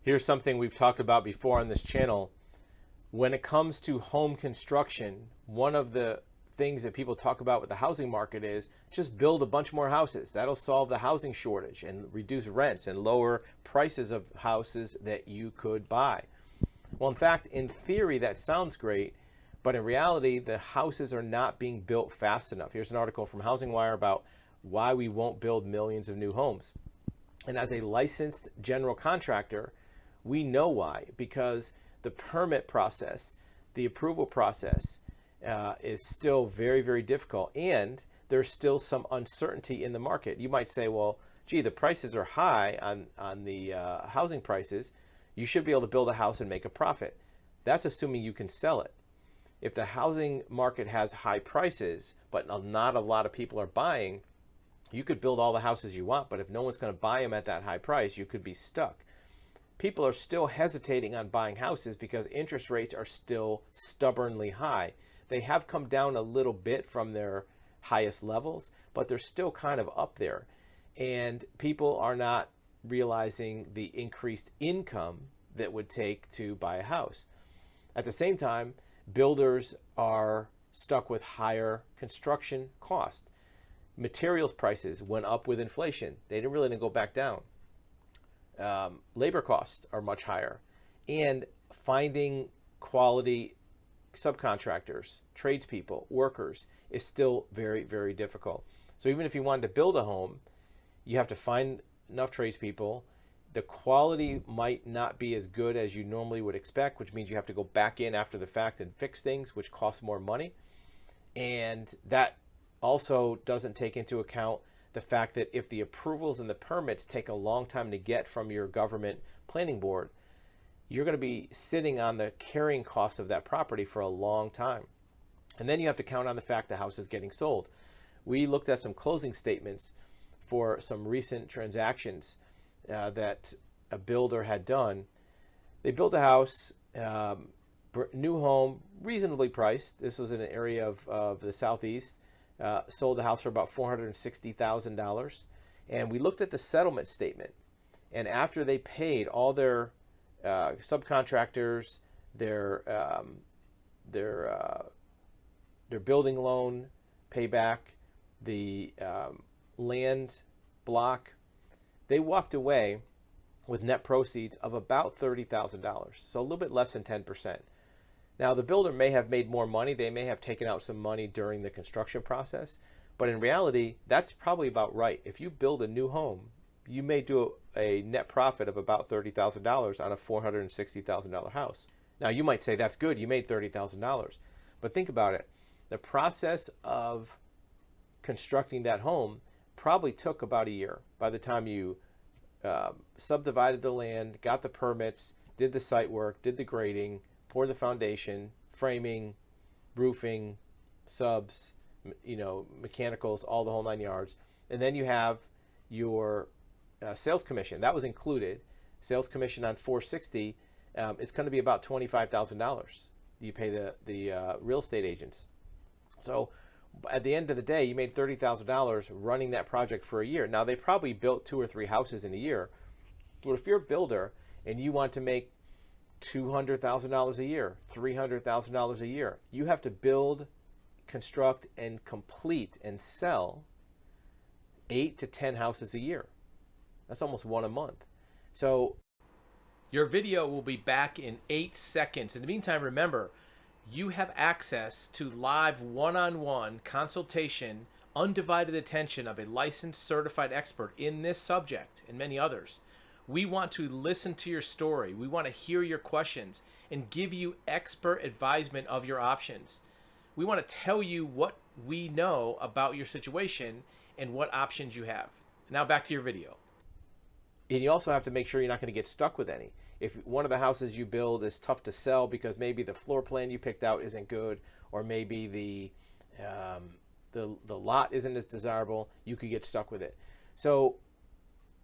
Here's something we've talked about before on this channel. When it comes to home construction, one of the things that people talk about with the housing market is just build a bunch more houses. That'll solve the housing shortage and reduce rents and lower prices of houses that you could buy. Well, in fact, in theory, that sounds great, but in reality, the houses are not being built fast enough. Here's an article from Housing Wire about why we won't build millions of new homes. And as a licensed general contractor, we know why, because the permit process, the approval process is still very, very difficult. And there's still some uncertainty in the market. You might say, well, gee, the prices are high on the housing prices. You should be able to build a house and make a profit. That's assuming you can sell it. If the housing market has high prices, but not a lot of people are buying, you could build all the houses you want, but if no one's going to buy them at that high price, you could be stuck. People are still hesitating on buying houses because interest rates are still stubbornly high. They have come down a little bit from their highest levels, but they're still kind of up there. And people are not realizing the increased income that would take to buy a house. At the same time, builders are stuck with higher construction costs. Materials prices went up with inflation. They didn't really go back down. Labor costs are much higher, and finding quality subcontractors, tradespeople, workers is still very, very difficult. So even if you wanted to build a home, you have to find enough tradespeople. The quality might not be as good as you normally would expect, which means you have to go back in after the fact and fix things, which costs more money. And that also doesn't take into account the fact that if the approvals and the permits take a long time to get from your government planning board, you're going to be sitting on the carrying costs of that property for a long time. And then you have to count on the fact the house is getting sold. We looked at some closing statements for some recent transactions that a builder had done. They built a house, new home, reasonably priced. This was in an area of the Southeast. Sold the house for about $460,000. And we looked at the settlement statement. And after they paid all their subcontractors, their building loan payback, the land block, they walked away with net proceeds of about $30,000. So a little bit less than 10%. Now, the builder may have made more money. They may have taken out some money during the construction process. But in reality, that's probably about right. If you build a new home, you may do a net profit of about $30,000 on a $460,000 house. Now, you might say, that's good. You made $30,000. But think about it. The process of constructing that home probably took about a year. By the time you subdivided the land, got the permits, did the site work, did the grading, poured the foundation, framing, roofing, subs, mechanicals, all the whole 9 yards. And then you have your sales commission. That was included. Sales commission on 460 is going to be about $25,000. You pay the real estate agents. So at the end of the day, you made $30,000 running that project for a year. Now, they probably built 2 or 3 houses in a year. But if you're a builder and you want to make $200,000 a year, $300,000 a year, you have to build, construct, and complete and sell 8 to 10 houses a year. That's almost 1 a month. So your video will be back in 8 seconds. In the meantime, remember, you have access to live one-on-one consultation, undivided attention of a licensed certified expert in this subject and many others. We want to listen to your story. We want to hear your questions and give you expert advisement of your options. We want to tell you what we know about your situation and what options you have. Now back to your video. And you also have to make sure you're not going to get stuck with any. If one of the houses you build is tough to sell because maybe the floor plan you picked out isn't good, or maybe the lot isn't as desirable, you could get stuck with it. So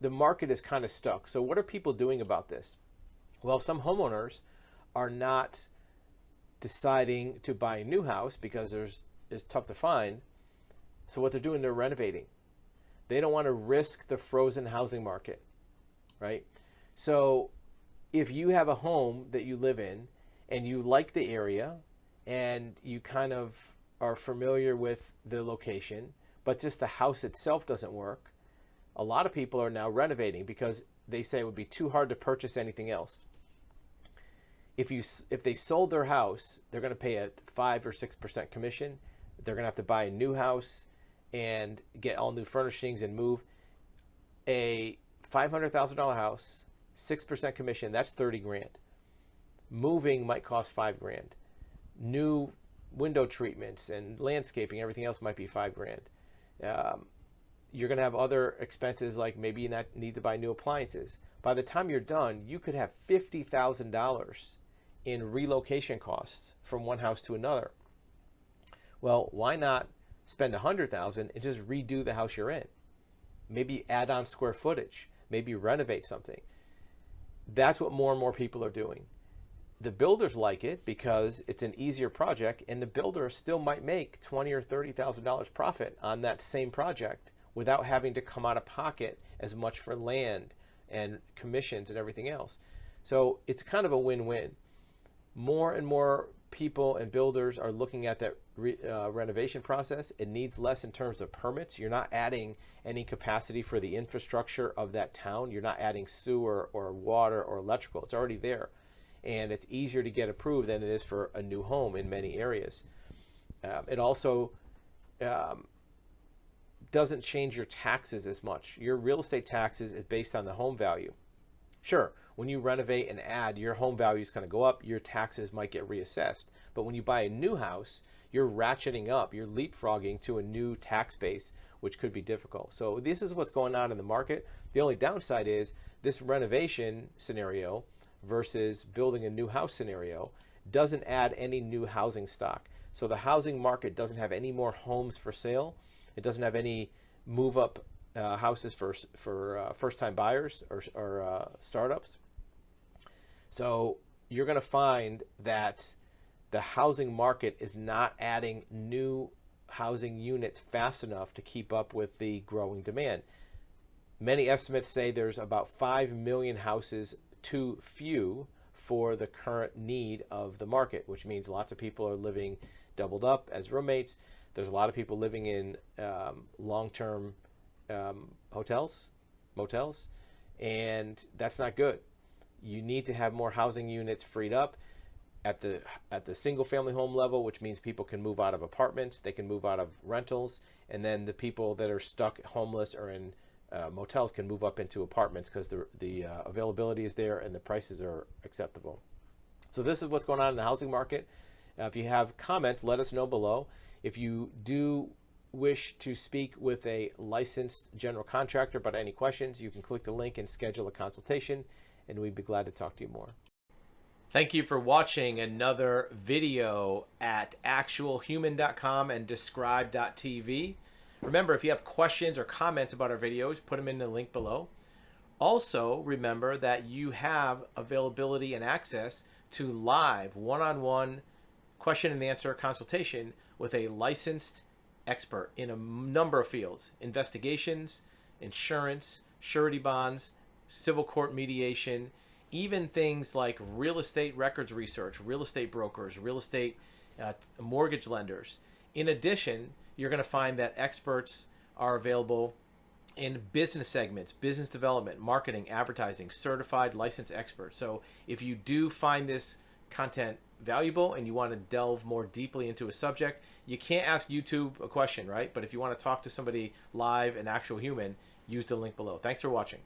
the market is kind of stuck. So what are people doing about this? Well, some homeowners are not deciding to buy a new house because it's tough to find. So what they're doing, they're renovating. They don't want to risk the frozen housing market, right? So if you have a home that you live in and you like the area and you kind of are familiar with the location, but just the house itself doesn't work, a lot of people are now renovating because they say it would be too hard to purchase anything else. If they sold their house, they're going to pay a 5 or 6% commission. They're going to have to buy a new house and get all new furnishings and move. A $500,000 house, 6% commission, that's 30 grand. Moving might cost 5 grand. New window treatments and landscaping, everything else might be 5 grand. You're going to have other expenses, like maybe you need to buy new appliances. By the time you're done, you could have $50,000 in relocation costs from one house to another. Well, why not spend $100,000 and just redo the house you're in? Maybe add on square footage, maybe renovate something. That's what more and more people are doing. The builders like it because it's an easier project, and the builder still might make $20,000 or $30,000 profit on that same project without having to come out of pocket as much for land and commissions and everything else. So it's kind of a win-win. More and more people and builders are looking at that renovation process. It needs less in terms of permits. You're not adding any capacity for the infrastructure of that town. You're not adding sewer or water or electrical. It's already there. And it's easier to get approved than it is for a new home in many areas. It also doesn't change your taxes as much. Your real estate taxes is based on the home value. Sure, when you renovate and add, your home value is going to go up. Your taxes might get reassessed. But when you buy a new house, you're ratcheting up. You're leapfrogging to a new tax base, which could be difficult. So this is what's going on in the market. The only downside is this renovation scenario versus building a new house scenario doesn't add any new housing stock. So the housing market doesn't have any more homes for sale. It doesn't have any move-up houses for first-time buyers or startups. So you're going to find that the housing market is not adding new housing units fast enough to keep up with the growing demand. Many estimates say there's about 5 million houses too few for the current need of the market, which means lots of people are living doubled up as roommates. There's a lot of people living in long-term hotels, motels, and that's not good. You need to have more housing units freed up at the single-family home level, which means people can move out of apartments, they can move out of rentals, and then the people that are stuck homeless or in motels can move up into apartments because the availability is there and the prices are acceptable. So this is what's going on in the housing market. If you have comments, let us know below. If you do wish to speak with a licensed general contractor about any questions, you can click the link and schedule a consultation, and we'd be glad to talk to you more. Thank you for watching another video at actualhuman.com and describe.tv. Remember, if you have questions or comments about our videos, put them in the link below. Also, remember that you have availability and access to live one-on-one question and answer consultation with a licensed expert in a number of fields: investigations, insurance, surety bonds, civil court mediation, even things like real estate records research, real estate brokers, real estate mortgage lenders. In addition, you're going to find that experts are available in business segments, business development, marketing, advertising, certified licensed experts. So if you do find this content valuable and you want to delve more deeply into a subject, you can't ask YouTube a question, right? But if you want to talk to somebody live, an actual human, use the link below. Thanks for watching.